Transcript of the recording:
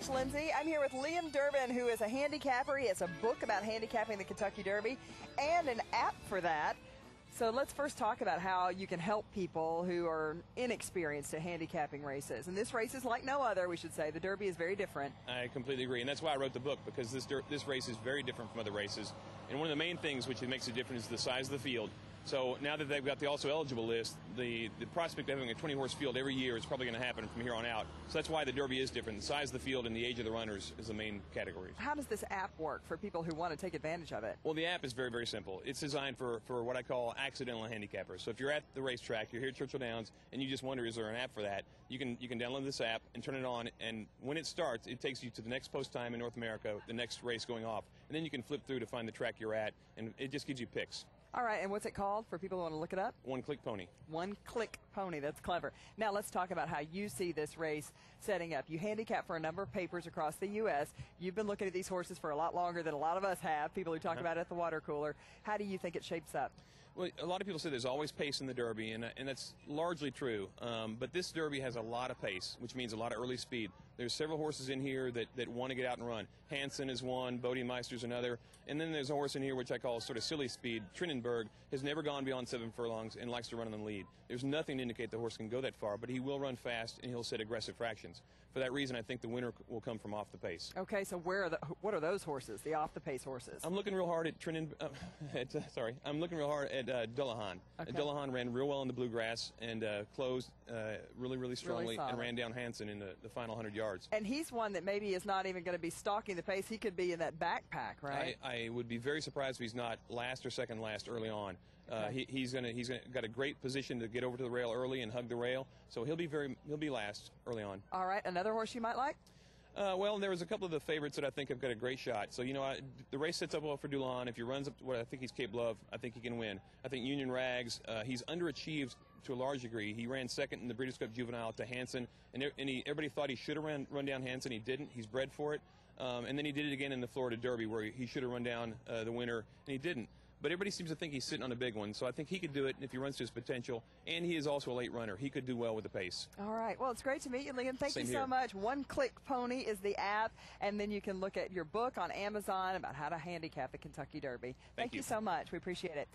much, Lindsay. I'm here with Liam Durbin, who is a handicapper. He has a book about handicapping the Kentucky Derby and an app for that. So let's first talk about how you can help people who are inexperienced at handicapping races. And this race is like no other, we should say. The Derby is very different. I completely agree, and that's why I wrote the book, because this race is very different from other races. And one of the main things which makes it different is the size of the field. So now that they've got the also eligible list, the prospect of having a 20-horse field every year is probably going to happen from here on out. So that's why the Derby is different. The size of the field and the age of the runners is the main categories. How does this app work for people who want to take advantage of it? Well, the app is very, very simple. It's designed for what I call accidental handicappers. So if you're at the racetrack, you're here at Churchill Downs, and you just wonder, is there an app for that? You can download this app and turn it on, and when it starts, it takes you to the next post time in North America, the next race going off. And then you can flip through to find the track you're at, and it just gives you picks. All right, and what's it called for people who want to look it up? One Click Pony. One Click Pony. That's clever. Now let's talk about how you see this race setting up. You handicap for a number of papers across the U.S. You've been looking at these horses for a lot longer than a lot of us have, people who talk about it at the water cooler. How do you think it shapes up? Well, a lot of people say there's always pace in the Derby, and that's largely true. But this Derby has a lot of pace, which means a lot of early speed. There's several horses in here that want to get out and run. Hansen is one, Bodemeister's another, and then there's a horse in here which I call sort of silly speed. Trinenberg has never gone beyond 7 furlongs and likes to run in the lead. There's nothing to indicate the horse can go that far, but he will run fast and he'll set aggressive fractions. For that reason, I think the winner will come from off the pace. Okay, so what are those horses, the off-the-pace horses? I'm looking real hard at I'm looking real hard at Dullahan. Okay. Dullahan ran real well in the bluegrass and closed really strongly and ran down Hansen in the final 100 yards. And he's one that maybe is not even going to be stalking the pace. He could be in that backpack, right? I would be very surprised if he's not last or second last early on. Okay. He's got a great position to get over to the rail early and hug the rail, so he'll be last early on. All right, another horse you might like? Well, there was a couple of the favorites that I think have got a great shot. So, the race sets up well for Dullahan. If he runs up to what I think he's capable of, I think he can win. I think Union Rags, he's underachieved to a large degree. He ran second in the Breeders' Cup Juvenile to Hansen, and everybody thought he should have run down Hansen. He didn't. He's bred for it. And then he did it again in the Florida Derby where he should have run down the winner, and he didn't. But everybody seems to think he's sitting on a big one, so I think he could do it if he runs to his potential, and he is also a late runner. He could do well with the pace. All right. Well, it's great to meet you, Liam. Thank you so here. much. One Click Pony is the app, and then you can look at your book on Amazon about how to handicap the Kentucky Derby. Thank you so much. We appreciate it.